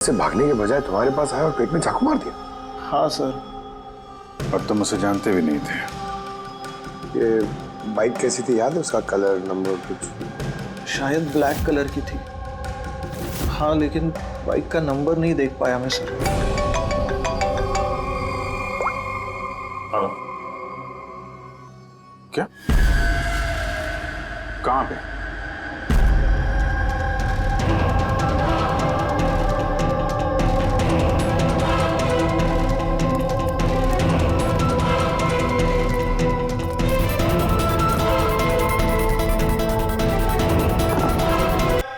से भागने के बजाय तुम्हारे पास आया और पेट में चाकू मार दिया। हाँ सर। और तुम उसे जानते भी नहीं थे। ये बाइक कैसी थी याद है? उसका कलर नंबर कुछ? शायद ब्लैक कलर की थी। हाँ लेकिन बाइक का नंबर नहीं देख पाया मैं सर। क्या? कहाँ पे?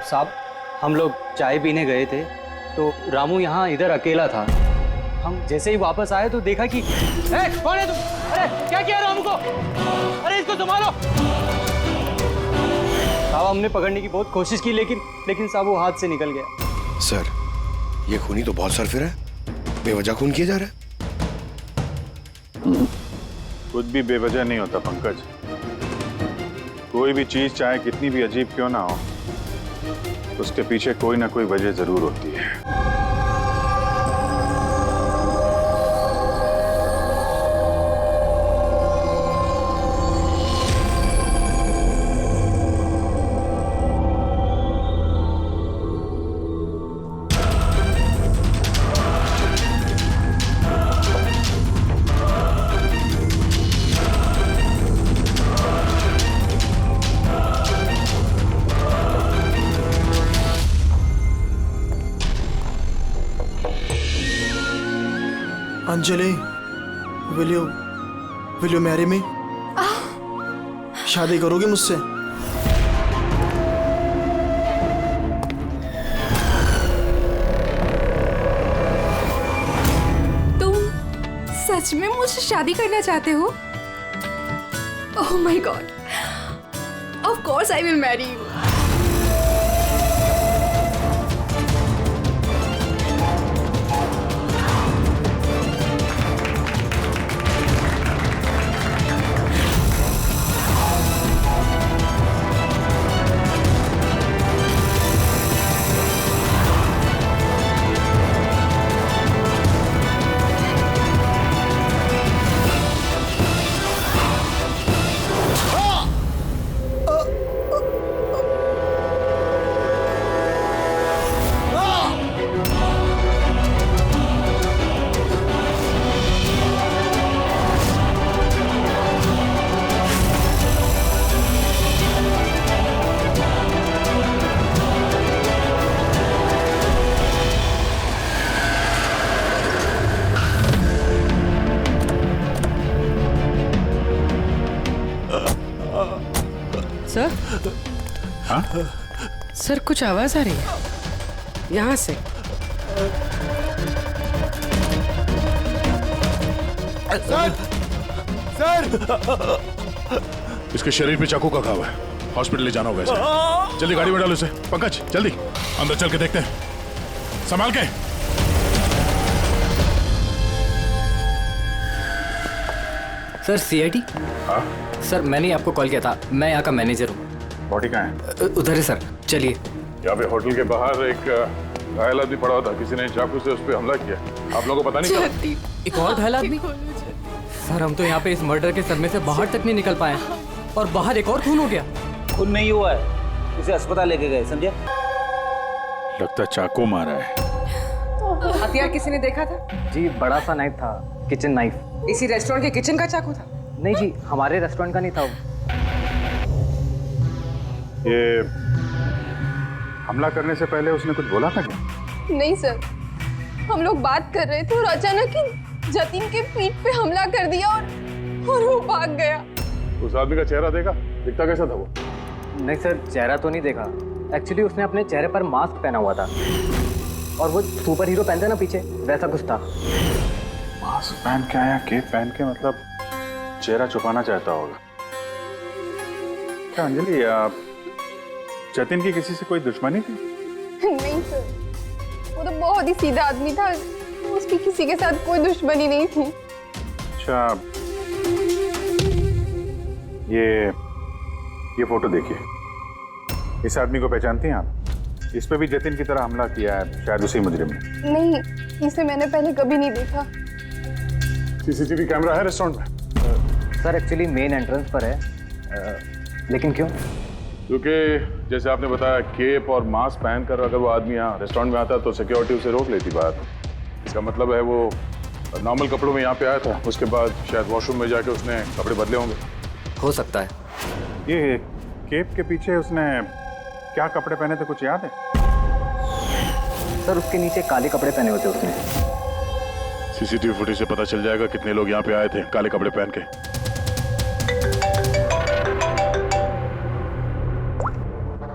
साहब, हम लोग चाय पीने गए थे तो रामू यहाँ इधर अकेला था। हम जैसे ही वापस आए तो देखा कि कौन है तुम? अरे क्या किया रामू को? अरे इसको संभालो। साहब हमने पकड़ने की बहुत कोशिश की लेकिन साहब वो हाथ से निकल गया। सर ये खूनी तो बहुत सरफिर है, बेवजह खून किया जा रहा है। कुछ भी बेवजह नहीं होता पंकज। कोई भी चीज चाहे कितनी भी अजीब क्यों ना हो, उसके पीछे कोई ना कोई वजह जरूर होती है। Anjali, will you marry me? शादी करोगी मुझसे? तुम सच में मुझसे शादी करना चाहते हो? Oh my God, of course I will marry you. Sir? हाँ? सर कुछ आवाज आ रही है यहाँ से। सर! इसके शरीर पे चाकू का घाव है, हॉस्पिटल ले जाना होगा इसे। जल्दी गाड़ी में डालो इसे। पंकज जल्दी अंदर चल के देखते हैं, संभाल के। Sir CID? हाँ? सर मैंने आपको कॉल किया था, मैं यहाँ का मैनेजर हूँ। बॉडी कहाँ है? उधर है सर, चलिए। यहाँ पे होटल के बाहर एक घायल आदमी पड़ा हुआ था, किसी ने चाकू से उस पर हमला किया। आप लोगों को पता नहीं चला? एक और घायल आदमी? सर हम तो यहाँ पे इस मर्डर के सदमे से बाहर तक नहीं निकल पाए और बाहर एक और खून हो गया। खून नहीं हुआ है, इसे अस्पताल लेके गए। समझे? लगता चाकू मारा है। हथियार किसी ने देखा था? जी बड़ा सा नाइफ था, किचन नाइफ। इसी रेस्टोरेंट के किचन का चाकू था? नहीं जी, हमारे रेस्टोरेंट का नहीं था वो। ये हमला करने से पहले उसने कुछ बोला था क्या? नहीं सर, हम लोग बात कर रहे थे और अचानक ही जतिन के पीठ पे हमला कर दिया और वो भाग गया। उस आदमी का चेहरा देखा? दिखता कैसा था वो? नहीं सर, चेहरा तो नहीं देखा। एक्चुअली उसने अपने चेहरे पर मास्क पहना हुआ था और वो सुपर हीरो पहनते ना पीछे, वैसा कुछ था। मास्क पहन के आया, केप पहन के, मतलब चेहरा छुपाना चाहता होगा। क्या अंजलि, जतिन की किसी से कोई दुश्मनी थी? नहीं सर, वो तो बहुत ही सीधा आदमी था, उसकी किसी के साथ कोई दुश्मनी नहीं थी। अच्छा, ये फोटो देखिए। इस आदमी को पहचानती हैं आप? इस पे भी जतिन की तरह हमला किया है, शायद उसी मुजरिम ने। नहीं, इसे मैंने पहले कभी नहीं देखा। सीसीटीवी कैमरा है रेस्टोरेंट में? सर एक्चुअली मेन एंट्रेंस पर है, लेकिन क्यों? क्योंकि जैसे आपने बताया केप और मास्क पहनकर अगर वो आदमी यहाँ रेस्टोरेंट में आता तो सिक्योरिटी उसे रोक लेती बाहर। इसका मतलब है वो नॉर्मल कपड़ों में यहाँ पे आया था, उसके बाद शायद वॉशरूम में जाके उसने कपड़े बदले होंगे। हो सकता है। ये केप के पीछे उसने क्या कपड़े पहने थे, कुछ याद है? सर उसके नीचे काले कपड़े पहने होते उसने। सीसीटीवी फुटेज से पता चल जाएगा कितने लोग यहाँ पे आए थे काले कपड़े पहन के।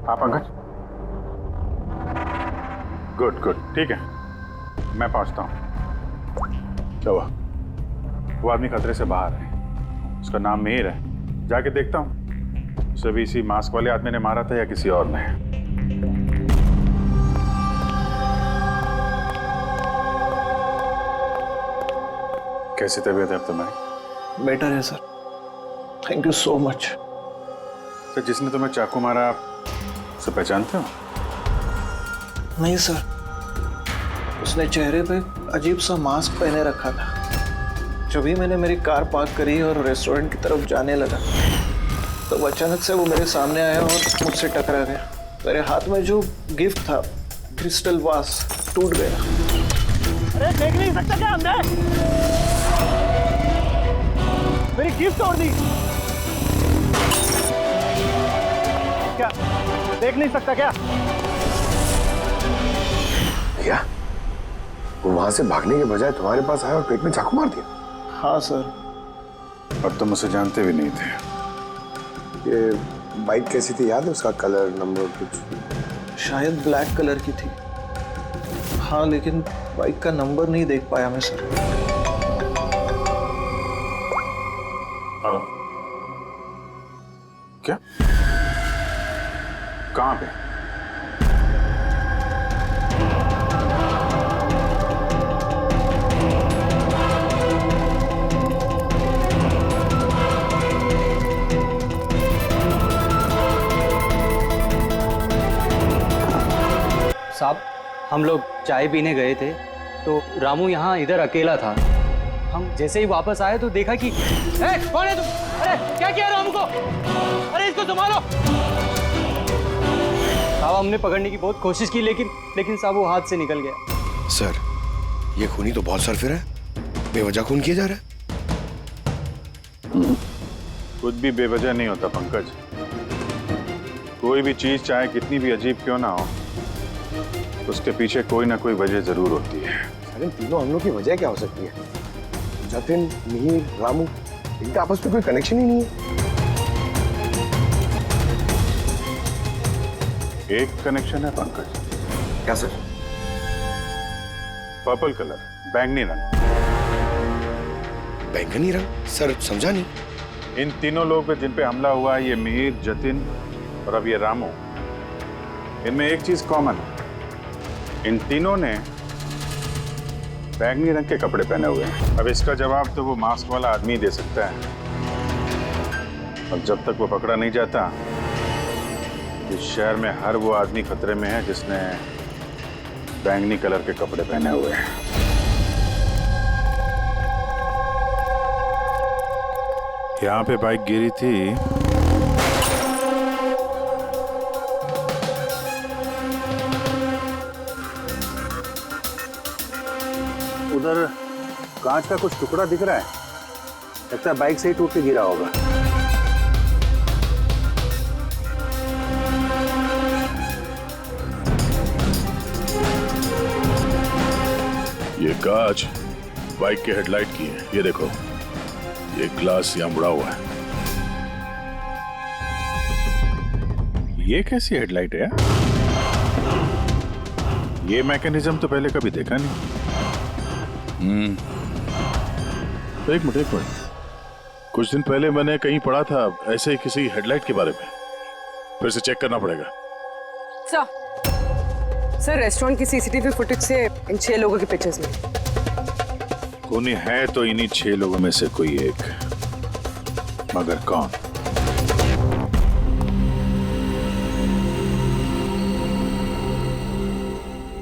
आप पंकज? गुड गुड, ठीक है, मैं पहुंचता हूँ। क्या हुआ? वो आदमी खतरे से बाहर है, उसका नाम मीर है, जाके देखता हूँ उसे भी इसी मास्क वाले आदमी ने मारा था या किसी और ने। कैसी तबीयत है अब तुम्हारी? बेटर है sir, thank you so much. Sir जिसने तुम्हें चाकू मारा उसे पहचानते हो? नहीं सर, उसने चेहरे पे अजीब सा मास्क पहने रखा था। जब भी मैंने मेरी कार पार्क करी और रेस्टोरेंट की तरफ जाने लगा तो अचानक से वो मेरे सामने आया और मुझसे टकरा गया। मेरे हाथ में जो गिफ्ट था, क्रिस्टल वास, टूट गया। अरे देख नहीं सकता क्या अंदर? मेरी गिफ्ट तोड़ दी क्या? देख नहीं सकता क्या? क्या वो वहां से भागने के बजाय तुम्हारे पास आया और पेट में चाकू मार दिया? हाँ सर। और तुम उसे जानते भी नहीं थे? ये बाइक कैसी थी याद है? उसका कलर, नंबर कुछ? शायद ब्लैक कलर की थी। हाँ, लेकिन बाइक का नंबर नहीं देख पाया मैं सर। हेलो, क्या? कहाँ पे? साहब हम लोग चाय पीने गए थे तो रामू यहाँ इधर अकेला था। हम जैसे ही वापस आए तो देखा कि कौन है तुम? अरे क्या किया रामू को? अरे इसको संभालो। साहब हमने पकड़ने की बहुत कोशिश की लेकिन साहब वो हाथ से निकल गया। सर ये खूनी तो बहुत सरफिर है, बेवजह खून किया जा रहा है। कुछ भी बेवजह नहीं होता पंकज। कोई भी चीज चाहे कितनी भी अजीब क्यों ना हो, उसके पीछे कोई ना कोई वजह जरूर होती है। सर इन तीनों हमलों की वजह क्या हो सकती है? जतिन, मिहिर, रामू, इनका आपस में कोई कनेक्शन ही नहीं है। एक कनेक्शन है पंकज। क्या सर? पर्पल कलर, बैंगनी रंग। बैंगनी रंग? सर समझा नहीं। इन तीनों लोग पे जिन पे हमला हुआ है, ये मिहिर, जतिन और अब ये रामू, इनमें एक चीज कॉमन है, इन तीनों ने बैंगनी रंग के कपड़े पहने हुए हैं। अब इसका जवाब तो वो मास्क वाला आदमी दे सकता है। और जब तक वो पकड़ा नहीं जाता, इस शहर में हर वो आदमी खतरे में है जिसने बैंगनी कलर के कपड़े पहने हुए हैं। यहाँ पे बाइक गिरी थी, उधर कांच का कुछ टुकड़ा दिख रहा है, लगता है बाइक से ही टूट के गिरा होगा। ये कांच बाइक के हेडलाइट की है, ये देखो, ये ग्लास यहाँ मुड़ा हुआ है। ये कैसी हेडलाइट है यार? ये मैकेनिज्म तो पहले कभी देखा नहीं। एक मिनट, कुछ दिन पहले मैंने कहीं पढ़ा था ऐसे ही किसी हेडलाइट के बारे में, फिर से चेक करना पड़ेगा। सर रेस्टोरेंट की सीसीटीवी फुटेज से इन 6 लोगों के पिक्चर्स में खूनी है तो इन्हीं 6 लोगों में से कोई एक, मगर कौन?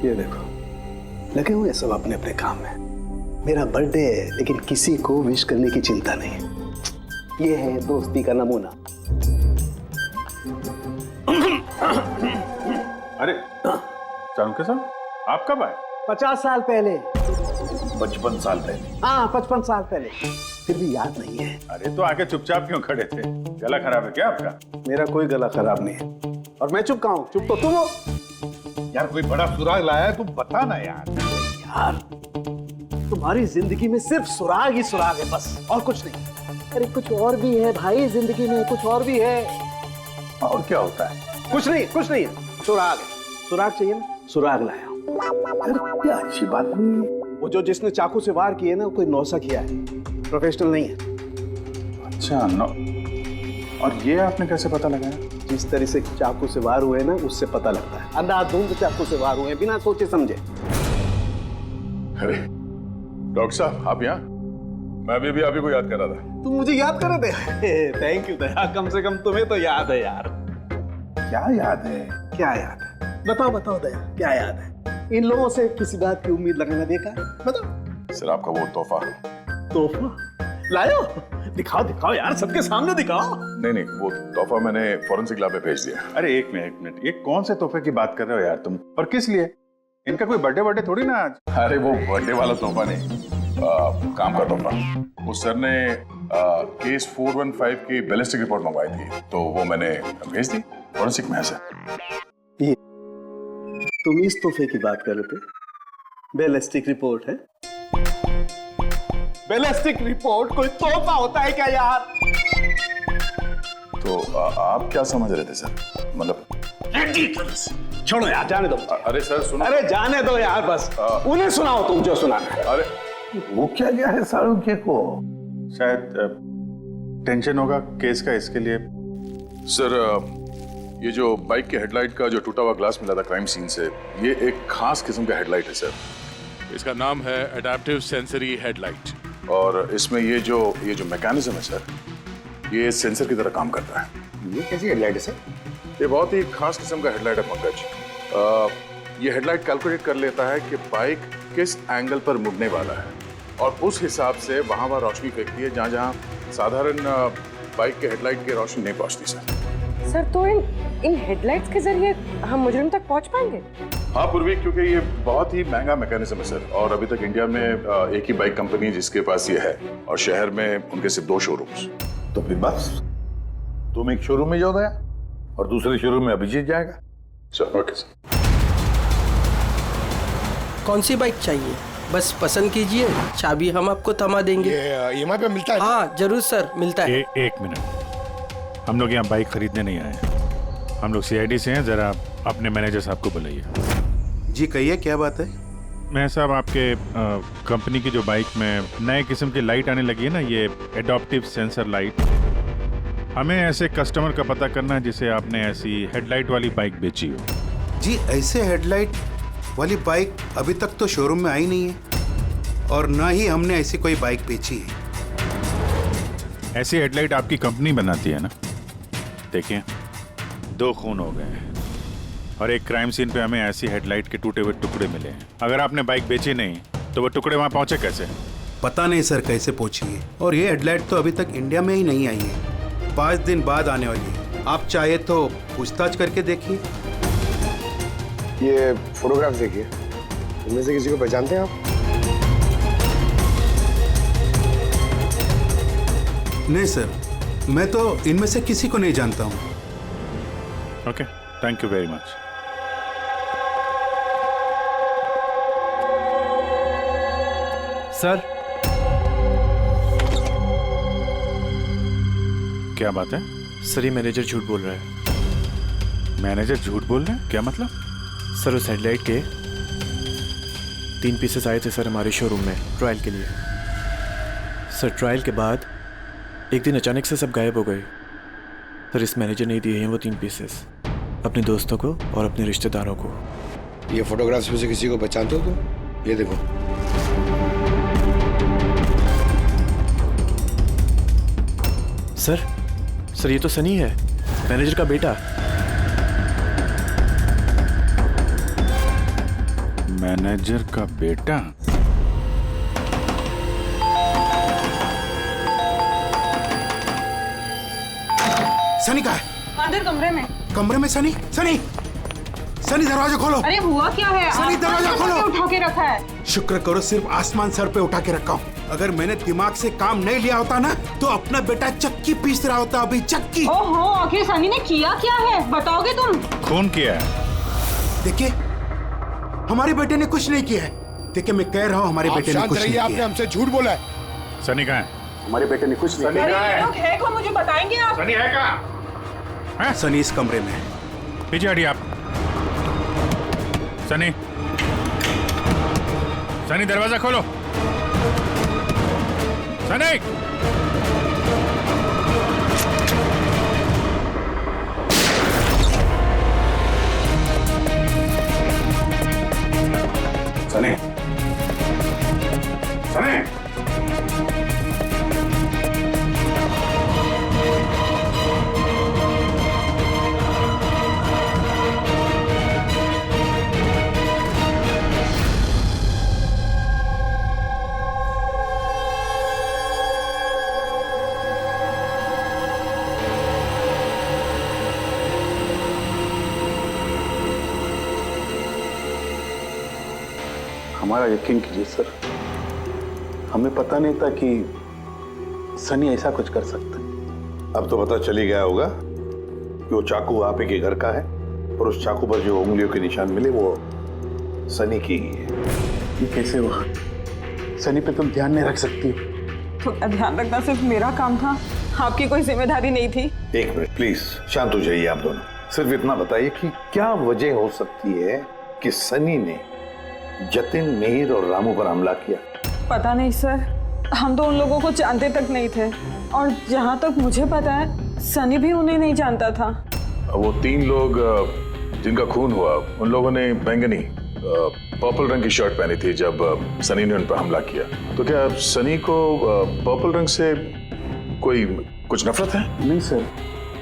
ये देखो, लगे हुए सब अपने अपने काम में। मेरा बर्थडे है लेकिन किसी को विश करने की चिंता नहीं है। ये है दोस्ती का नमूना। अरे चाणक्य साहब, आप कब आए? 50 साल पहले। 55 साल पहले? हाँ, 55 साल पहले। फिर भी याद नहीं है। अरे तो आके चुपचाप क्यों खड़े थे? गला खराब है क्या आपका? मेरा कोई गला खराब नहीं है और मैं चुप कहाँ हूँ? चुप तो तुम हो। यार कोई बड़ा सुराग लाया है, तुम बता ना यार। यार तुम्हारी जिंदगी में सिर्फ सुराग ही सुराग है, बस और कुछ नहीं। अरे कुछ और भी है भाई, जिंदगी में कुछ और भी है। और क्या होता है? कुछ नहीं है, सुराग है। सुराग चाहिए ना, सुराग लाया हूं। अरे क्या अच्छी बात नहीं है। वो जो जिसने चाकू से वार किए ना, कोई नौसा किया है, प्रोफेशनल नहीं है। अच्छा नो। और ये आपने कैसे पता लगाया? जिस तरह से चाकू से वार हुए ना, उससे पता लगता है। अंधाधुंध चाकू से वार हुए, बिना सोचे समझे। अरे डॉक्टर साहब, आप यहाँ? मैं भी आपको को याद कर रहा था। तुम मुझे याद कर रहे थे? थैंक यू दया, कम से कम तुम्हें तो याद है यार। क्या याद है? क्या याद है? बताओ दया, क्या याद है? इन लोगों से किसी बात की उम्मीद लगाना देखा है? बताओ। सर आपका वो तोहफा लायो? दिखाओ यार, सबके सामने दिखाओ। नहीं, वो तोहफा मैंने फॉरेंसिक लैब में भेज दिया। अरे एक मिनट, ये कौन से तोहफे की बात कर रहे हो यार तुम? और किस लिए? इनका कोई बर्थडे थोड़ी ना आज? अरे वो बर्थडे वाला तोहफा नहीं, काम का तोहफा। उस सर ने केस 415 की बैलिस्टिक रिपोर्ट मंगवाई थी, तो वो मैंने भेज दी। फॉरेंसिक में है सर। तुम इस तोहफे की बात कर रहे थे? बैलिस्टिक रिपोर्ट है? बैलिस्टिक रिपोर्ट कोई तोहफा होता है क्या यार? तो आप क्या समझ रहे थे सर? मतलब छोड़ो यार, जाने दो। अरे सर सुनो। अरे जाने दो यार, बस उन्हें सुनाओ तुम जो सुनाना है। अरे वो क्या गया है सारुख्य को? शायद टेंशन होगा केस का, इसके लिए। सर ये जो बाइक के हेडलाइट का जो टूटा हुआ ग्लास मिला था क्राइम सीन से, ये एक खास किस्म का हेडलाइट है सर। इसका नाम है एडेप्टिव सेंसरी हेडलाइट, और इसमें ये जो मैकेनिज्म है सर, ये सेंसर की तरह काम करता है। ये कैसी हेडलाइट है सर? ये बहुत ही खास किस्म का हेडलाइट है पंकज। ये हेडलाइट कैलकुलेट कर लेता है कि बाइक किस एंगल पर मुड़ने वाला है, और उस हिसाब से वहाँ रोशनी फेंकती है जहाँ जहाँ साधारण बाइक के हेडलाइट की रोशनी नहीं पहुँचती सर। तो इन हेडलाइट्स के जरिए हम मुजरिम तक पहुंच पाएंगे? हाँ पूर्वी, क्योंकि ये बहुत ही महंगा मैकेनिज्म है सर, और अभी तक इंडिया में एक ही बाइक कंपनी जिसके पास ये है, और शहर में उनके सिर्फ 2 शोरूम्स। तो फिर बस तुम एक शोरूम में जाओ दया, और दूसरे शोरूम में अभिजीत जाएगा। Sir okay sir. कौन सी बाइक चाहिए? बस पसंद कीजिए, चाबी हम आपको थमा देंगे। EMI पे मिलता है? हाँ जरूर सर, मिलता है। एक मिनट, हम लोग यहाँ बाइक खरीदने नहीं आए, हम लोग CID से हैं। जरा अपने मैनेजर साहब को बुलाइए। जी कहिए, क्या बात है? मैं साहब आपके कंपनी की जो बाइक में नए किस्म की लाइट आने लगी है ना, ये एडॉप्टिव सेंसर लाइट, हमें ऐसे कस्टमर का पता करना है जिसे आपने ऐसी हेडलाइट वाली बाइक बेची हो। जी ऐसे हेडलाइट वाली बाइक अभी तक तो शोरूम में आई नहीं है, और ना ही हमने ऐसी कोई बाइक बेची है। ऐसी हेडलाइट आपकी कंपनी बनाती है ना? देखिए 2 खून हो गए हैं, और एक क्राइम सीन पे हमें ऐसी हेडलाइट के टूटे हुए टुकड़े मिले हैं। अगर आपने बाइक बेची नहीं तो वो टुकड़े वहाँ पहुँचे कैसे? पता नहीं सर कैसे पहुंची है, और ये हेडलाइट तो अभी तक इंडिया में ही नहीं आई है, 5 दिन बाद आने वाली है। आप चाहे तो पूछताछ करके देखिए। ये फोटोग्राफ देखिए, इनमें से किसी को पहचानते हैं आप? नहीं सर, मैं तो इनमें से किसी को नहीं जानता हूँ। Okay, thank you very much. Sir क्या बात है? सर ये मैनेजर झूठ बोल रहा है। मैनेजर झूठ बोल रहे हैं? क्या मतलब? सर उस हेडलाइट के 3 पीसेस आए थे सर हमारे शोरूम में ट्रायल के लिए। सर ट्रायल के बाद एक दिन अचानक से सब गायब हो गए। सर इस मैनेजर ने दिए हैं वो 3 पीसेस अपने दोस्तों को और अपने रिश्तेदारों को। ये फोटोग्राफ्स में से किसी को पहचानते हो तो? ये देखो। सर ये तो सनी है, मैनेजर का बेटा। मैनेजर का बेटा? सनी कहाँ है? अंदर कमरे में। कमरे में? सनी सनी सनी दरवाजा खोलो। अरे हुआ क्या है? सनी दरवाजा खोलो। उठा के रखा है। शुक्र करो सिर्फ आसमान सर पे उठा के रखा हूँ। अगर मैंने दिमाग से काम नहीं लिया होता ना तो अपना बेटा चक्की पीस रहा होता अभी, चक्की। ओहो, आखिर सनी ने किया क्या है बताओगे तुम? खून किया है। देखिए हमारे बेटे ने कुछ नहीं किया है। देखिए मैं कह रहा हूँ हमारे बेटे ने कुछ नहीं किया। आपने हमसे झूठ बोला है। सनी कहाँ है? हमारे बेटे ने कुछ नहीं सनी कहाँ है? लोग है कौन मुझे बताएंगे आप? सनी है कहाँ? सनी इस कमरे में है। पीछे हटिए आप। सनी सनी दरवाजा खोलो। सनी सनी सनी हमारा यकीन कीजिए सर, हमें पता नहीं था कि सनी ऐसा कुछ कर सकता है। अब तो पता चल ही गया होगा कि वो चाकू आप ही के घर का है और उस चाकू पर जो उंगलियों के निशान मिले वो सनी की ही है। ये कैसे हुआ? सनी पे तुम ध्यान नहीं रख सकती हो? तो ध्यान रखना सिर्फ मेरा काम था, आपकी कोई जिम्मेदारी नहीं थी। एक मिनट प्लीज, शांत हो जाइए आप दोनों। सिर्फ इतना बताइए कि क्या वजह हो सकती है कि सनी ने जतिन, मिहिर और रामू पर हमला किया? पता नहीं सर, हम तो उन लोगों को जानते तक नहीं थे और जहाँ तक मुझे पता है सनी भी उन्हें नहीं जानता था। वो 3 लोग जिनका खून हुआ उन लोगों ने बैंगनी पर्पल रंग की शर्ट पहनी थी जब सनी ने उन पर हमला किया। तो क्या सनी को पर्पल रंग से कोई कुछ नफरत है? नहीं सर,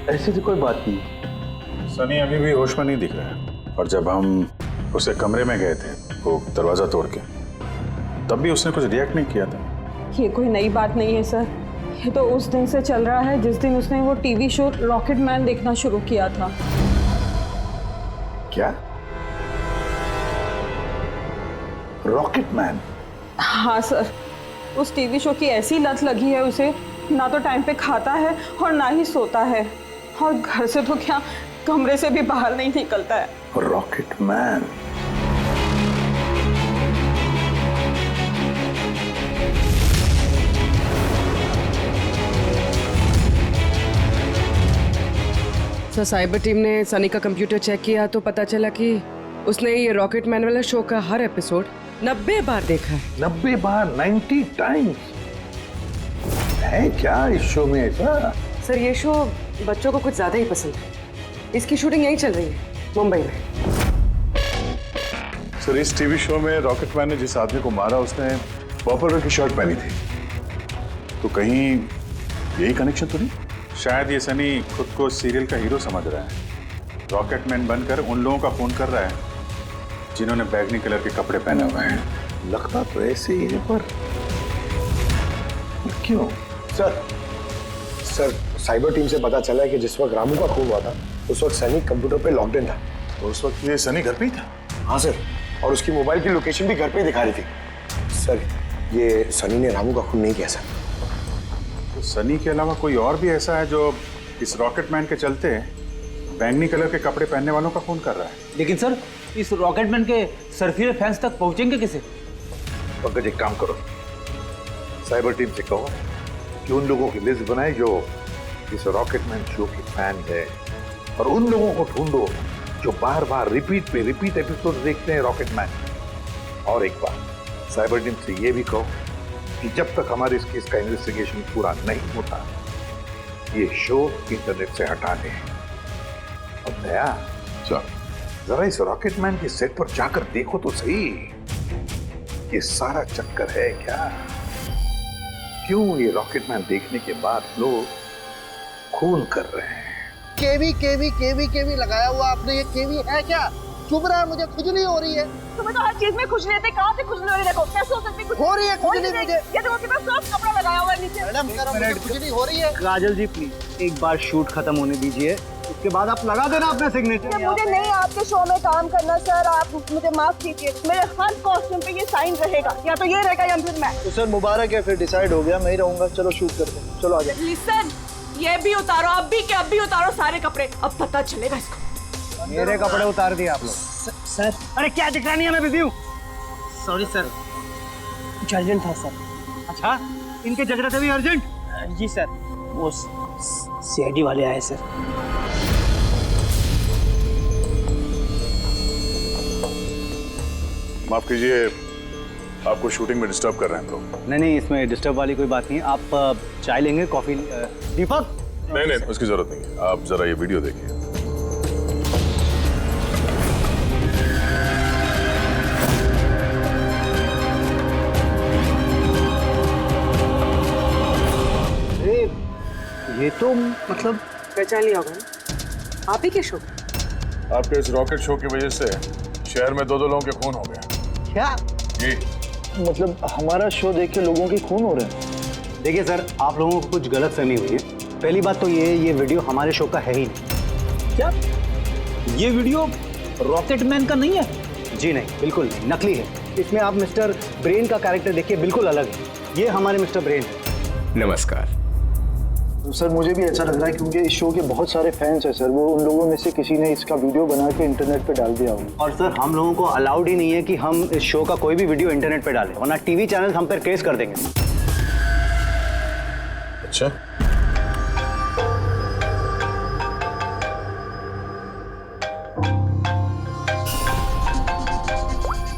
ऐसी तो कोई बात नहीं। सनी अभी भी होश में नहीं दिख रहा है और जब हम उसे कमरे में गए थे वो दरवाजा तोड़ के, तब भी उसने कुछ रिएक्ट नहीं किया था। ये कोई नई बात नहीं है सर, ये तो उस दिन से चल रहा है जिस दिन उसने वो टीवी शो रॉकेट मैन देखना शुरू किया था। क्या? Rocket man? हाँ सर, उस टीवी शो की ऐसी लत लगी है उसे, ना तो टाइम पे खाता है और ना ही सोता है और घर से तो क्या कमरे से भी बाहर नहीं निकलता है। Rocket man? Sir cyber team ने सनी का कंप्यूटर चेक किया तो पता चला कि उसने ये रॉकेट मैन वाला शो का हर एपिसोड 90 बार देखा है। 90 बार? 90 टाइम्स? है क्या इस शो में ऐसा? सर ये शो बच्चों को कुछ ज्यादा ही पसंद है। इसकी शूटिंग यहीं चल रही है, मुंबई में। सर इस टीवी शो में रॉकेट मैन ने जिस आदमी को मारा उसने पर्पल रंग की शर्ट पहनी थी, तो कहीं यही कनेक्शन तो नहीं? शायद ये सनी खुद को सीरियल का हीरो समझ रहा है। रॉकेट मैन बनकर उन लोगों का खून कर रहा है जिन्होंने बैगनी कलर के कपड़े पहने हुए हैं। लगता तो ऐसे ही है पर क्यों? सर साइबर टीम से पता चला है कि जिस वक्त रामू का खून हुआ था उस वक्त सनी कंप्यूटर पे लॉकडाउन था। और उस वक्त ये सनी घर पे ही था? हाँ सर, और उसकी मोबाइल की लोकेशन भी घर पे ही दिखा रही थी। सर ये सनी ने रामू का खून नहीं किया सर। तो सनी के अलावा कोई और भी ऐसा है जो इस रॉकेट मैन के चलते बैंगनी कलर के कपड़े पहनने वालों का खून कर रहा है? लेकिन सर इस रॉकेट मैन के सरफिरे फैंस तक पहुंचेंगे कैसे? पंकज एक काम करो, साइबर टीम से कहो कि उन लोगों की लिस्ट बनाए जो इस रॉकेट मैन शो के फैन है और उन लोगों को ढूंढो जो बार बार रिपीट एपिसोड देखते हैं रॉकेट मैन। और एक बार साइबर टीम से ये भी कहो कि जब तक हमारे इस केस का इन्वेस्टिगेशन पूरा नहीं होता ये शो इंटरनेट से हटा दें। और दया जरा इस रॉकेट मैन के सेट पर जाकर देखो तो सही, ये सारा चक्कर है क्या? क्यों ये रॉकेट मैन देखने के बाद लोग खून कर रहे हैं? केवी लगाया हुआ आपने, ये केवी है क्या? चुभ रहा है, मुझे खुजली हो रही है। तुम्हें तो हर चीज में खुजली रहती है, कहाँ से खुजली हो रही है? देखो कैसे हो सकती है? हो रही है खुजली मुझे। ये देखो कितना सॉफ्ट कपड़ा लगाया हुआ है नीचे। मैडम मुझे खुजली हो रही है। काजल जी प्लीज एक बार शूट खत्म होने दीजिए, उसके बाद आप लगा देना अपना सिग्नेचर। मुझे नहीं आपके शो में काम करना सर, आप मुझे माफ कीजिए। मेरे हर कॉस्ट्यूम पे ये साइन रहेगा, या तो ये रहेगा या फिर मैं। तो सर मुबारक है, फिर डिसाइड हो गया, मैं ही रहूंगा। चलो शूट करते हैं, चलो आ जाओ। लिसन, ये भी उतारो, अब भी के अब भी उतारो सारे कपड़े, अब पता चलेगा इसको। मेरे कपड़े उतार दिए आप लोग। सर अरे क्या दिखा नहीं है, मैं बिजी हूँ। सॉरी सर, कुछ अर्जेंट था सर। अच्छा, इनके झगड़े थे भी अर्जेंट? जी सर, वो सीआईडी वाले आए सर। माफ कीजिए, आपको शूटिंग में डिस्टर्ब कर रहे हैं हम लोग। नहीं, इसमें डिस्टर्ब वाली कोई बात नहीं। आप चाय लेंगे, कॉफी? दीपक? नहीं, उसकी जरूरत नहीं है। आप जरा ये वीडियो देखिए। ये तो मतलब पहचान लिया होगा, आप ही के शो? आपके इस रॉकेट शो की वजह से शहर में 2 लोगों के खून हो गए। क्या जी, मतलब हमारा शो देख के लोगों के खून हो रहे हैं? देखिए सर, आप लोगों को कुछ गलत फहमी हुई है। पहली बात तो ये वीडियो हमारे शो का है ही नहीं। क्या ये वीडियो रॉकेटमैन का नहीं है? जी नहीं, बिल्कुल नहीं, नकली है। इसमें आप मिस्टर ब्रेन का कैरेक्टर देखिए, बिल्कुल अलग है। ये हमारे मिस्टर ब्रेन है। नमस्कार सर, मुझे भी ऐसा लग रहा है क्योंकि इस शो के बहुत सारे फैंस हैं सर। वो उन लोगों में से किसी ने इसका वीडियो बना के इंटरनेट पे डाल दिया होगा। और सर, हम लोगों को अलाउड ही नहीं है कि हम इस शो का कोई भी वीडियो इंटरनेट पे डालें, वरना टीवी चैनल हम पर केस कर देंगे। अच्छा,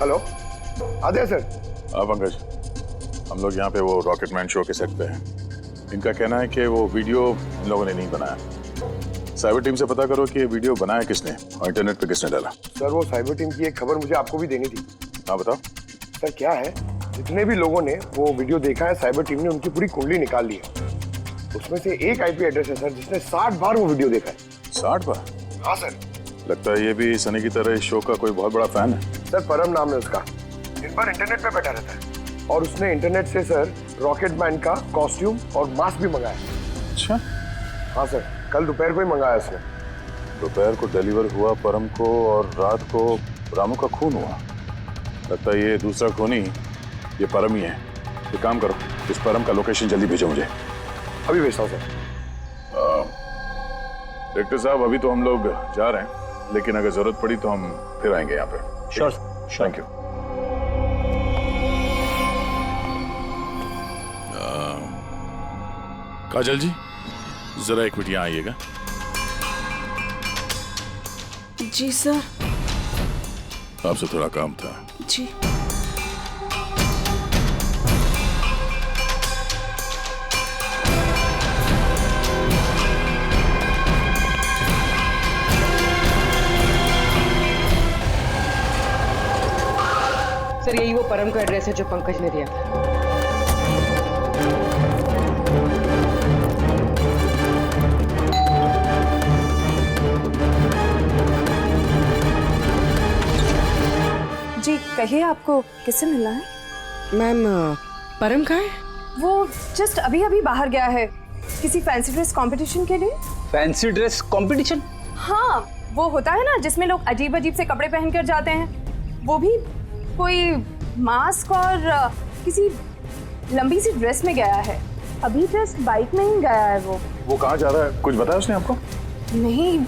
हेलो, आदित्य सर। हाँ पंकज, हम लोग यहाँ पे वो रॉकेटमैन शो के सेट पे हैं। इनका कहना है कि वो वीडियो इन लोगों ने नहीं बनाया। साइबर टीम से पता करो कि ये वीडियो बनाया किसने और इंटरनेट पे किसने डाला। सर, वो साइबर टीम की एक खबर मुझे आपको भी देनी थी। हाँ बताओ। सर क्या है, जितने भी लोगों ने वो वीडियो देखा है, साइबर टीम ने उनकी पूरी कुंडली निकाल ली है। उसमें से एक आईपी एड्रेस है सर, जिसने 60 बार वो वीडियो देखा है। 60 बार? हाँ सर। लगता है ये भी सनी की तरह इस शो का कोई बहुत बड़ा फैन है। सर, परम नाम है उसका। दिन भर इंटरनेट पे बैठा रहता है और उसने इंटरनेट से सर रॉकेटमैन का कॉस्ट्यूम और मास्क भी मंगाया। अच्छा? हाँ सर, कल दोपहर को ही मंगाया उसने। दोपहर को डिलीवर हुआ परम को और रात को रामू का खून हुआ। लगता है ये दूसरा खूनी ये परम ही है। एक काम करो, इस परम का लोकेशन जल्दी भेजो मुझे। अभी भेजता हूँ सर। डायरेक्टर साहब, अभी तो हम लोग जा रहे हैं, लेकिन अगर जरूरत पड़ी तो हम फिर आएंगे यहाँ पे। Sure, thank you. Kajal ji, जरा एक मिनट यहाँ आइएगा। जी सर। आपसे थोड़ा काम था। जी। सर, यही वो परम का एड्रेस है जो पंकज ने दिया था। जी कहिए, आपको किससे मिलना है? मैम, परम कहाँ है? वो जस्ट अभी अभी बाहर गया है किसी फैंसी ड्रेस कंपटीशन के लिए। Fancy dress competition? हाँ, वो होता है ना जिसमें लोग अजीब अजीब से कपड़े पहनकर जाते हैं। वो भी कोई मास्क और किसी लंबी सी ड्रेस में गया है। अभी जस्ट बाइक में ही गया है वो कहाँ जा रहा है, कुछ बताया उसने आपको? नहीं,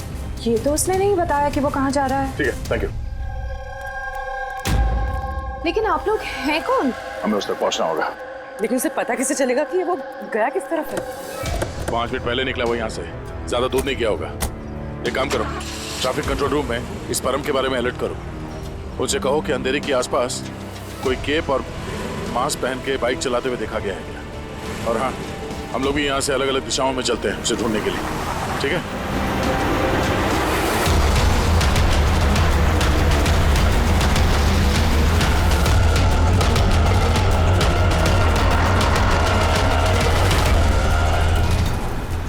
ये तो उसने नहीं बताया कि वो कहाँ जा रहा है। ठीक है, थैंक यू। लेकिन आप लोग हैं कौन? हमें उस तक पहुंचना होगा। लेकिन उसे पता कैसे चलेगा कि वो गया किस तरफ है? 5 मिनट पहले निकला वो यहाँ से, ज्यादा दूर नहीं गया होगा। एक काम करो, ट्रैफिक कंट्रोल रूम में इस परम के बारे में अलर्ट करो। उनसे कहो कि अंधेरे के आसपास कोई केप और मास्क पहन के बाइक चलाते हुए देखा गया है क्या। और हाँ, हम लोग भी यहाँ से अलग अलग दिशाओं में चलते हैं उसे ढूंढने के लिए, ठीक है?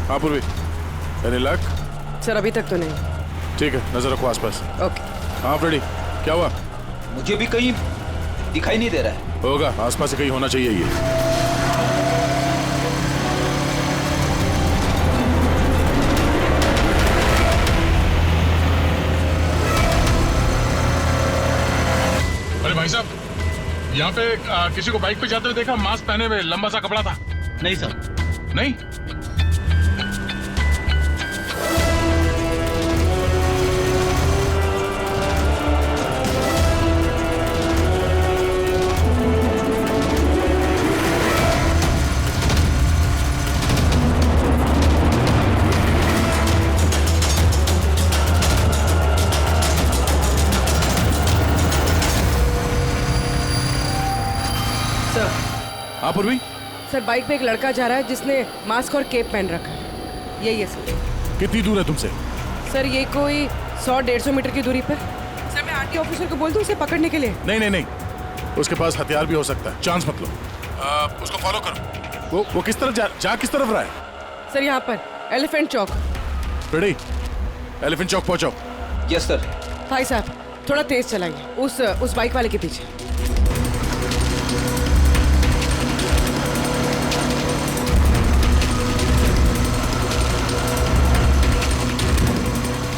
हाँ पूर्वी, एनी लक? सर, अभी तक तो नहीं। ठीक है, नजर रखो आसपास। ओके। हाँ फ्रेडी, क्या हुआ? मुझे भी कहीं दिखाई नहीं दे रहा है। होगा, आसपास से कहीं होना चाहिए ये। अरे भाई साहब, यहाँ पे किसी को बाइक पे जाते हुए देखा, मास्क पहने हुए, लंबा सा कपड़ा था। नहीं सर। नहीं? हाँ पूर्वी, सर बाइक पे एक लड़का जा रहा है जिसने मास्क और केप पहन रखा है। यही है सर। कितनी दूर है तुमसे? सर ये कोई 100-150 मीटर की दूरी पर। सर मैं आरटी ऑफिसर को बोल दूं उसे पकड़ने के लिए? नहीं नहीं नहीं, उसके पास हथियार भी हो सकता है, चांस मत लो। उसको फॉलो करो। वो किस तरफ जा किस तरफ रहा है? सर यहाँ पर एलिफेंट चौक। रेडी, एलिफेंट चौक पहुंचो। Yes sir. भाई साहब थोड़ा तेज चलाइए, उस बाइक वाले के पीछे।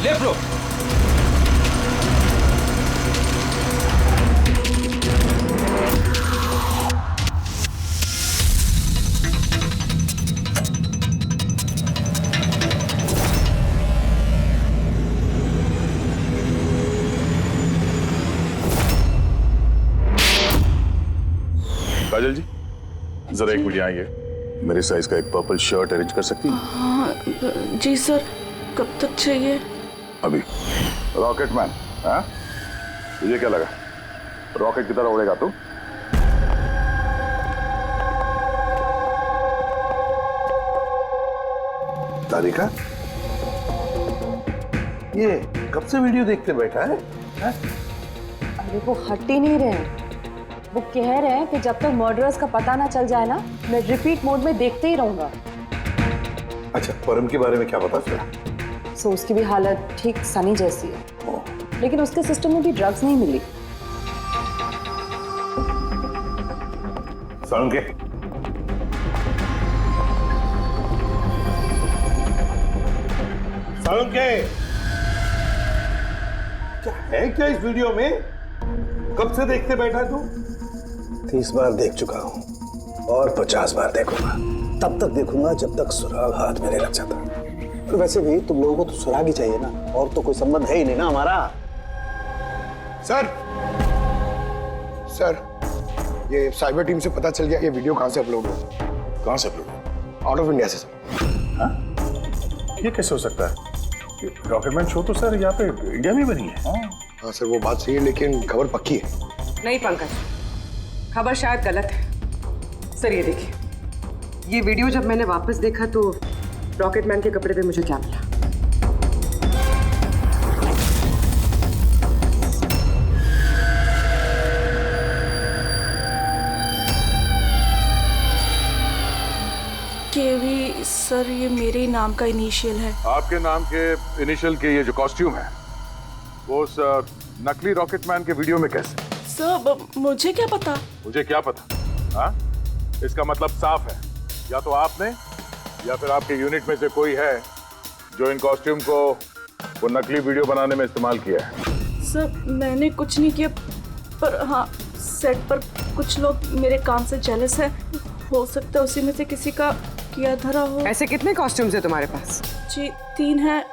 ले ब्रो। काजल जी, जरा एक मिनट यहाँ आइए। मेरे साइज का एक पर्पल शर्ट अरेंज कर सकती हैं? हाँ जी सर, कब तक चाहिए? अभी। रॉकेटमैन, हाँ? तुझे क्या लगा रॉकेट की तरह उड़ेगा तू? तारिका, ये कब से वीडियो देखते बैठा है? अरे वो हट ही नहीं रहे हैं। वो कह रहे हैं कि जब तक मर्डरर्स का पता ना चल जाए ना, मैं रिपीट मोड में देखते ही रहूंगा। अच्छा, परम के बारे में क्या पता चला? सो उसकी भी हालत ठीक सनी जैसी है, लेकिन उसके सिस्टम में भी ड्रग्स नहीं मिली। सालुंके, सालुंके, क्या है क्या इस वीडियो में? कब से देखते बैठा तू? 30 बार देख चुका हूं और 50 बार देखूंगा। तब तक देखूंगा जब तक सुराग हाथ में नहीं लग जाता। तो वैसे भी तुम लोगों को तो सुराग ही चाहिए ना, और तो कोई संबंध है ही नहीं ना हमारा। सर, ये साइबर टीम से पता चल गया ये वीडियो कहां से अपलोड हुआ। कहां से अपलोड हुआ? आउट ऑफ इंडिया से सर। हाँ? ये कैसे हो सकता है? रॉकेटमैन शो तो सर यहाँ पे इंडिया में बनी है। हाँ सर, वो बात सही है, लेकिन खबर पक्की है। नहीं पंकज, खबर शायद गलत है। सर ये देखिए, ये वीडियो जब मैंने वापस देखा तो रॉकेटमैन के कपड़े पे मुझे क्या मिला? केवी सर, ये मेरे नाम का इनिशियल है। आपके नाम के इनिशियल के ये जो कॉस्ट्यूम है वो उस नकली रॉकेटमैन के वीडियो में कैसे? सर मुझे क्या पता? मुझे क्या पता? हाँ? इसका मतलब साफ है, या तो आपने या फिर आपके यूनिट में से कोई है जो इन कॉस्ट्यूम को वो नकली वीडियो बनाने में इस्तेमाल किया है। सर मैंने कुछ नहीं किया, पर हाँ सेट पर कुछ लोग मेरे काम से जेलस है। हो सकता है उसी में से किसी का किया धरा हो। ऐसे कितने कॉस्ट्यूम्स है तुम्हारे पास? जी 3 हैं।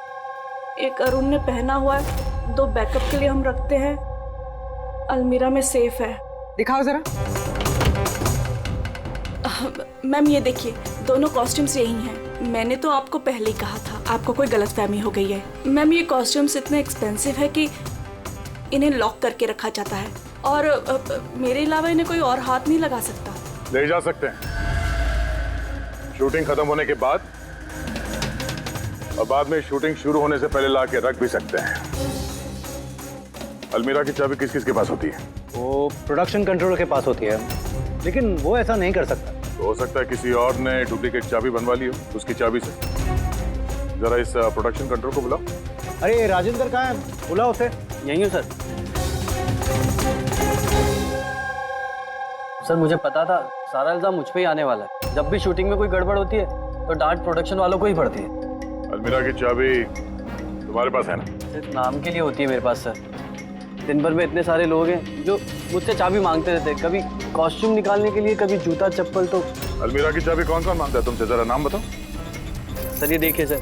एक अरुण ने पहना हुआ है, 2 बैकअप के लिए हम रखते हैं। अलमीरा में सेफ है। दिखाओ जरा। मैम ये देखिए, दोनों कॉस्ट्यूम्स यही हैं। मैंने तो आपको पहले ही कहा था, आपको कोई गलतफहमी हो गई है। मैम ये कॉस्ट्यूम्स इतने एक्सपेंसिव है कि इन्हें लॉक करके रखा जाता है, और मेरे अलावा इन्हें कोई और हाथ नहीं लगा सकता। ले जा सकते हैं शूटिंग खत्म होने के बाद, और बाद में शूटिंग शुरू होने से पहले ला के रख भी सकते हैं। अलमीरा की चाबी किस किस के पास होती है? वो प्रोडक्शन कंट्रोलर के पास होती है, लेकिन वो ऐसा नहीं कर सकता। तो हो सकता है किसी और ने डुप्लीकेट चाबी बनवा ली हो उसकी चाबी से। जरा इस प्रोडक्शन कंट्रोल को बुलाओ। अरे राजेंद्र कहाँ है? बुलाओ उसे। यहीं हूँ सर। सर मुझे पता था सारा इल्जाम मुझ पे ही आने वाला है। जब भी शूटिंग में कोई गड़बड़ होती है तो डांट प्रोडक्शन वालों को ही पड़ती है। अलमीरा की चाबी तुम्हारे पास है ना? सिर्फ नाम के लिए होती है मेरे पास सर। दिन भर में इतने सारे लोग हैं जो मुझसे चाबी मांगते रहते हैं, कभी कॉस्ट्यूम निकालने के लिए, कभी जूता चप्पल। तो अलमीरा की चाबी कौन कौन मांगता है तुमसे? जरा नाम बताओ। सर ये देखिए सर,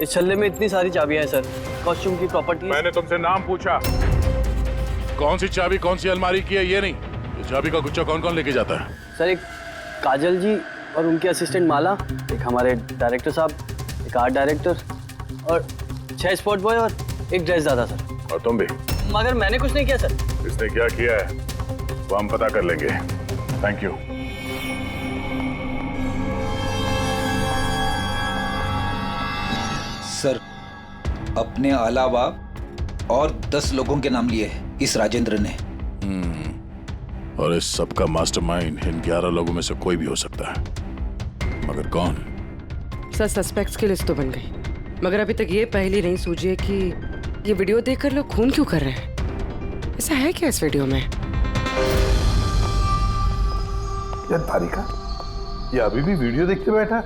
इस छल्ले में इतनी सारी चाबियां हैं सर, कॉस्ट्यूम की, प्रॉपर्टी। मैंने तुमसे नाम पूछा, कौन सी चाबी कौन सी अलमारी की है, ये नहीं। ये चाबी का गुच्छा कौन कौन लेके जाता है? सर एक काजल जी और उनके असिस्टेंट माला, एक हमारे डायरेक्टर साहब, एक आर्ट डायरेक्टर और 6 स्पॉट बॉय और एक ड्रेस दादा सर। और तुम भी? मगर मैंने कुछ नहीं किया सर। इसने क्या किया है वो हम पता कर लेंगे। Thank you. सर अपने अलावा और 10 लोगों के नाम लिए हैं इस राजेंद्र ने। और इस सब का मास्टरमाइंड इन 11 लोगों में से कोई भी हो सकता है, मगर कौन? सर सस्पेक्ट्स की लिस्ट तो बन गई, मगर अभी तक ये पहली नहीं सूझी है कि ये वीडियो देखकर लोग खून क्यों कर रहे हैं। ऐसा है क्या इस वीडियो में? यार तारिका, ये अभी भी वीडियो देखते बैठा?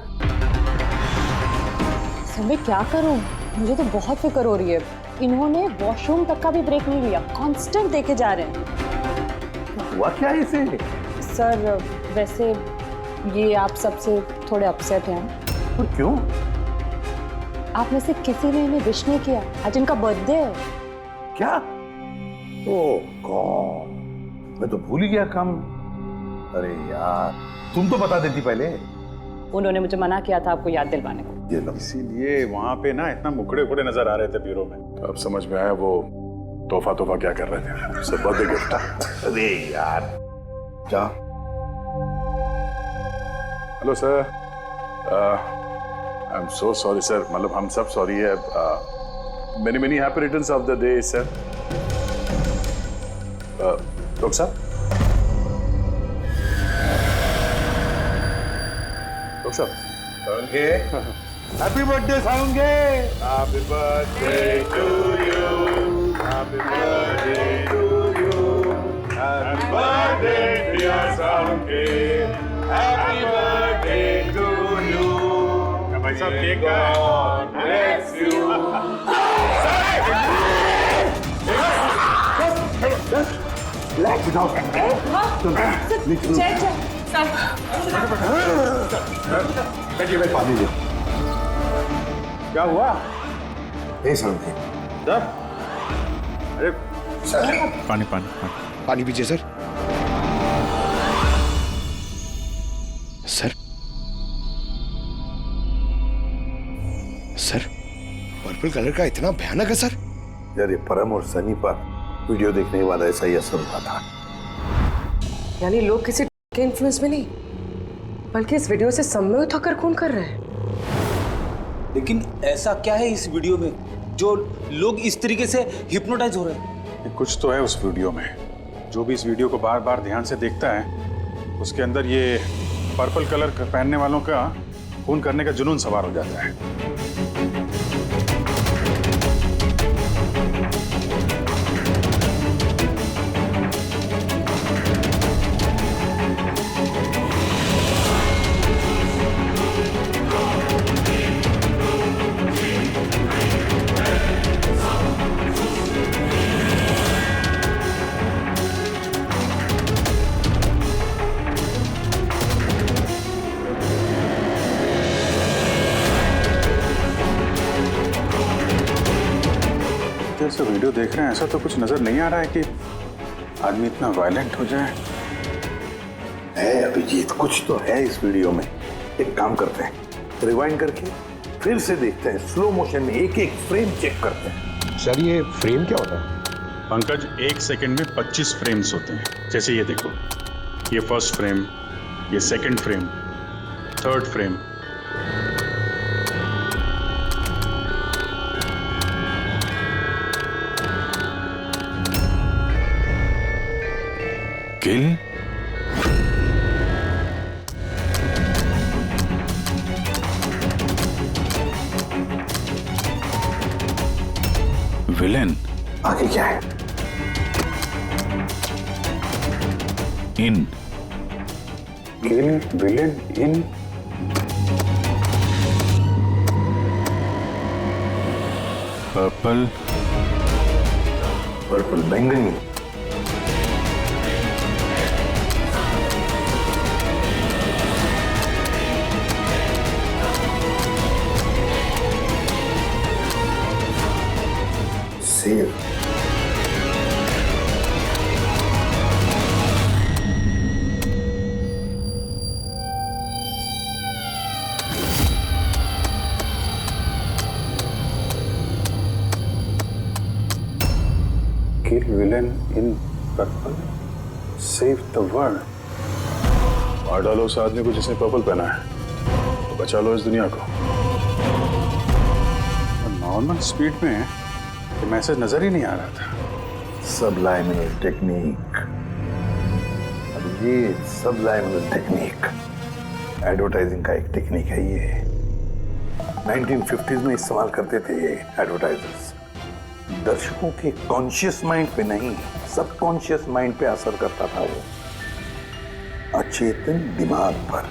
सर मैं क्या करूं, मुझे तो बहुत फिक्र हो रही है। इन्होंने वॉशरूम तक का भी ब्रेक नहीं लिया, कांस्टेंट देखे जा रहे हैं। हुआ क्या है इसे? सर वैसे ये आप सबसे थोड़े अपसेट हैं। और क्यों? आप में से किसी ने इन्हें विश नहीं किया, आज इनका बर्थडे है। क्या? ओह गॉड, मैं तो भूल ही गया काम। अरे यार, तुम तो बता देती पहले। उन्होंने मुझे मना किया था आपको याद दिलवाने को। ये लो। इसीलिए वहां पे ना इतना मुखड़े उखड़े नजर आ रहे थे ब्यूरो में। तो अब समझ में आया वो तोहफा क्या कर रहे थे। सब बर्थडे गिफ्ट। अरे यार क्या? Hello sir, I am so sorry sir, मतलब हम सब सॉरी है। Many happy returns of the day sir. Doctor साहब, डॉक्टर साहब, हैप्पी बर्थडे साउंगे। Happy birthday to you, happy birthday to you, happy birthday dear साउंगे, हैप्पी बर्थडे टू यू। भाई साहब केक गॉड ब्लेस यू। पानी दो। क्या हुआ? सर सर, अरे सर, पानी पानी पानी पीजिए sir. Sir sir, purple colour का इतना भयानक है सर? यार ये परम और सनी पर वीडियो देखने के बाद ऐसा ही असर हुआ था। यानी लोग किसी के इन्फ्लुएंस में नहीं, बल्कि इस वीडियो से सम्मोहित उठाकर खून कर रहे हैं। लेकिन ऐसा क्या है इस वीडियो में जो लोग इस तरीके से हिप्नोटाइज हो रहे हैं? कुछ तो है उस वीडियो में। जो भी इस वीडियो को बार बार ध्यान से देखता है, उसके अंदर ये पर्पल कलर पहनने वालों का खून करने का जुनून सवार हो जाता है। जैसे वीडियो देख रहे हैं, ऐसा तो कुछ नजर नहीं आ रहा है कि आदमी इतना वायलेंट हो जाए। है अभिजीत, कुछ तो है इस वीडियो में। एक काम करते हैं, रिवाइंड करके फिर से देखते हैं, स्लो मोशन में एक एक फ्रेम चेक करते हैं। सर ये फ्रेम क्या होता है? पंकज, 1 सेकंड में 25 फ्रेम्स होते हैं। जैसे ये देखो, ये फर्स्ट फ्रेम, ये सेकंड फ्रेम, थर्ड फ्रेम। किल? विलेन? आगे क्या है? इन किल विलेन इन पर्पल बैंगनी। Save kill villain in purple save the world. मार डालो उस आदमी को जिसने पर्पल पहना है, तो बचा लो इस दुनिया को। नॉर्मल स्पीड में ये मैसेज नजर ही नहीं आ रहा था। सबलाइमिनल टेक्निक। अब ये सबलाइमिनल टेक्निक एडवर्टाइजिंग का एक टेक्निक है। ये 1950s में इस्तेमाल करते थे ये एडवर्टाइजर्स। दर्शकों के कॉन्शियस माइंड पे नहीं, सबकॉन्शियस माइंड पे असर करता था वो, अचेतन दिमाग पर।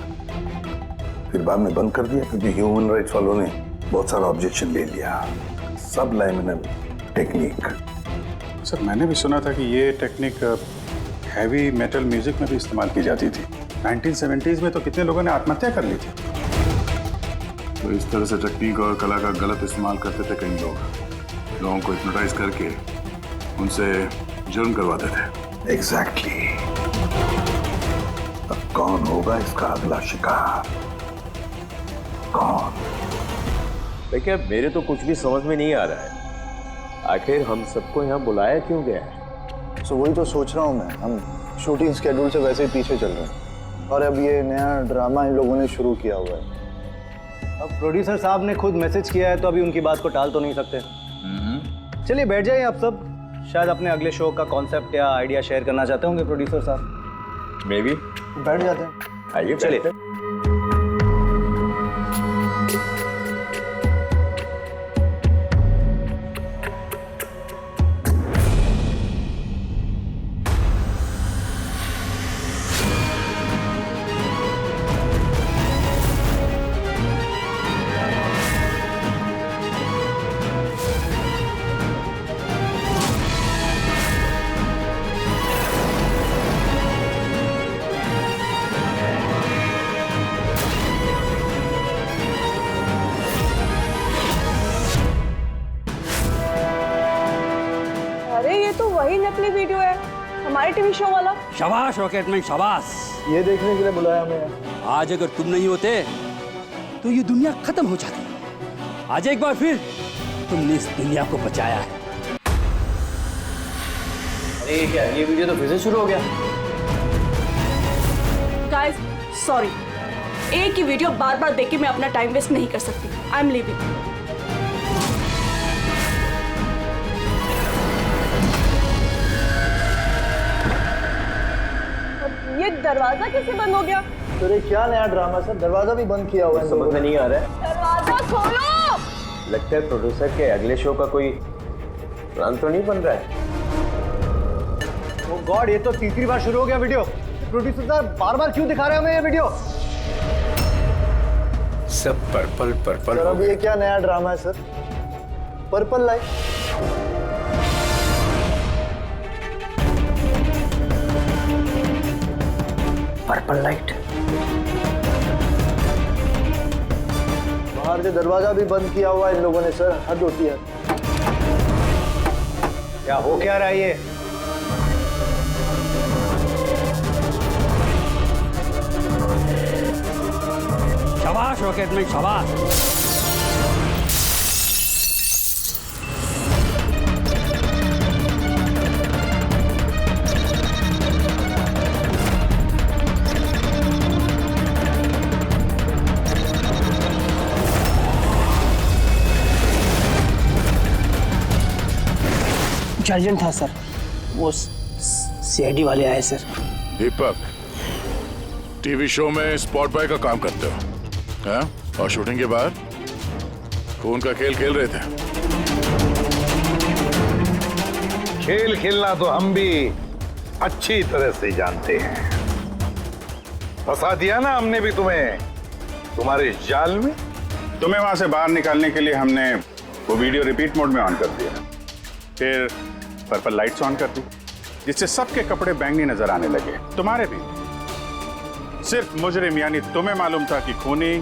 फिर बाद में बंद कर दिया क्योंकि ह्यूमन राइट्स वालों ने बहुत सारा ऑब्जेक्शन ले लिया। सबलाइमिनल टेक्निक। सर मैंने भी सुना था कि ये टेक्निक हैवी मेटल म्यूजिक में भी इस्तेमाल की जाती थी। 1970s में तो कितने लोगों ने आत्महत्या कर ली थी। तो इस तरह से टेक्निक और कला का गलत इस्तेमाल करते थे कई लोग, लोगों को हिप्नोटाइज करके उनसे जुर्म करवाते थे। एग्जैक्टली। अब कौन होगा इसका अगला शिकार? कौन? देखिए मेरे तो कुछ भी समझ में नहीं आ रहा है, आखिर हम सबको यहाँ बुलाया क्यों गया है? सो वही तो सोच रहा हूँ मैं। हम शूटिंग स्केड्यूल से वैसे ही पीछे चल रहे हैं और अब ये नया ड्रामा इन लोगों ने शुरू किया हुआ है। अब प्रोड्यूसर साहब ने खुद मैसेज किया है तो अभी उनकी बात को टाल तो नहीं सकते। चलिए बैठ जाइए आप सब। शायद अपने अगले शो का कॉन्सेप्ट या आइडिया शेयर करना चाहते होंगे प्रोड्यूसर साहब। मे बी बैठ जाते हैं। आइए चलिए। वही नकली वीडियो है हमारे टीवी शो वाला। शाबाश रॉकेटमैन शाबाश। ये देखने के लिए बुलाया हमें। आज अगर तुम नहीं होते तो ये दुनिया खत्म हो जाती। आज एक बार फिर तुमने इस दुनिया को बचाया है। अरे क्या ये वीडियो तो फिर से शुरू हो गया। गाइस सॉरी, एक ही वीडियो बार बार देख के मैं अपना टाइम वेस्ट नहीं कर सकती। I am leaving. ये दरवाजा कैसे बंद हो गया? तो ये क्या नया ड्रामा सर? दरवाजा भी बंद किया हुआ है। समझ में नहीं आ रहा है। दरवाजा खोलो। लगता है प्रोड्यूसर के अगले शो का कोई प्लान तो नहीं बन रहा है। ओह गॉड, ये तो तीसरी बार शुरू हो गया वीडियो। प्रोड्यूसर साहब बार बार क्यों दिखा रहे हैं हमें ये वीडियो? सब पर्पल पर्पल। सर अब ये क्या नया ड्रामा है sir? Purple light. Purple light. बाहर से दरवाजा भी बंद किया हुआ है इन लोगों ने सर। हद होती है। क्या हो क्या रहा है ये? शाबाश रॉकेटमैन शाबाश। अर्जेंट था सर, वो सीआईडी वाले आए सर। दीपक, टीवी शो में स्पॉट बॉय का काम करते हो हैं? और शूटिंग के बाद खून का खेल खेल रहे थे। खेल खेलना तो हम भी अच्छी तरह से जानते हैं। फंसा दिया ना हमने भी तुम्हें तुम्हारे जाल में। तुम्हें वहां से बाहर निकालने के लिए हमने वो वीडियो रिपीट मोड में ऑन कर दिया, फिर पर्पल लाइट्स ऑन कर दी, जिससे सबके कपड़े बैंगनी नजर आने लगे, तुम्हारे भी। सिर्फ मुजरिम यानी तुम्हें मालूम था कि खूनी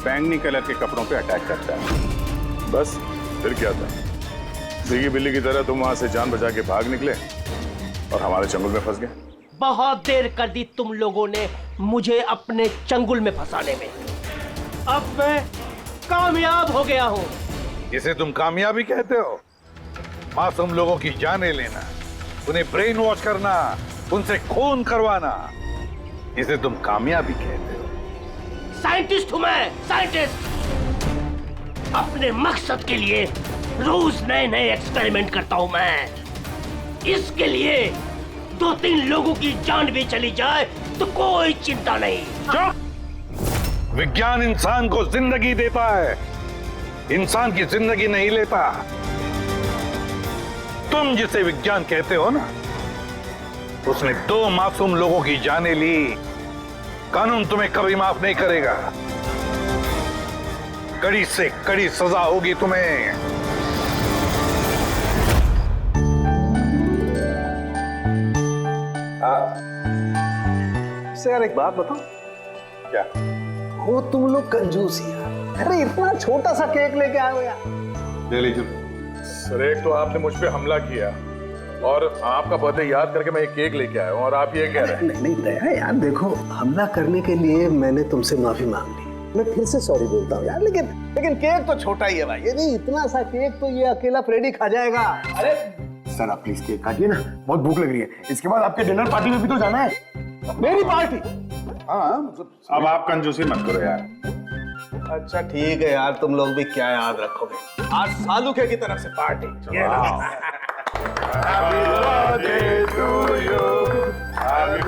बैंगनी कलर के कपड़ों पे अटैक करता है। बस फिर क्या था? सीगी बिल्ली की तरह तुम वहां से जान बचा के भाग निकले और हमारे चंगुल में फंस गए। बहुत देर कर दी तुम लोगों ने मुझे अपने चंगुल में फंसाने में। अब मैं कामयाब हो गया हूँ। इसे तुम कामयाबी कहते हो? मासूम लोगों की जानें लेना, उन्हें ब्रेन वॉश करना, उनसे खून करवाना, इसे तुम कामयाबी कहते हो? साइंटिस्ट हूं मैं, साइंटिस्ट। अपने मकसद के लिए रोज नए नए एक्सपेरिमेंट करता हूं मैं। इसके लिए 2-3 लोगों की जान भी चली जाए तो कोई चिंता नहीं। चुप! विज्ञान इंसान को जिंदगी देता है, इंसान की जिंदगी नहीं लेता। तुम जिसे विज्ञान कहते हो ना, उसने 2 मासूम लोगों की जानें ली। कानून तुम्हें कभी माफ नहीं करेगा। कड़ी से कड़ी सजा होगी तुम्हें। से यार एक बात बताओ, क्या हो तुम लोग कंजूस यार। अरे इतना छोटा सा केक लेके आए हो यार। ले लीजिए सर, एक तो आपने मुझ पे हमला किया और आपका बर्थडे याद करके मैं एक केक लेके आया हूँ और आप ये कह रहे हैं। नहीं दया यार, देखो हमला करने के लिए मैंने तुमसे माफी मांग ली, मैं फिर से सॉरी बोलता हूँ यार, लेकिन केक तो छोटा ही है भाई। ये नहीं, इतना सा केक तो ये अकेला फ्रेडी खा जाएगा। अरे सर आप प्लीज केक काटिए ना, बहुत भूख लग रही है। इसके बाद आपके डिनर पार्टी में भी तो जाना है। मेरी पार्टी? हाँ मतलब अब आप कंजूसी मत करो यार। अच्छा ठीक है यार, तुम लोग भी क्या याद रखोगे। आज सालुके की तरफ से party. Happy birthday to you. Happy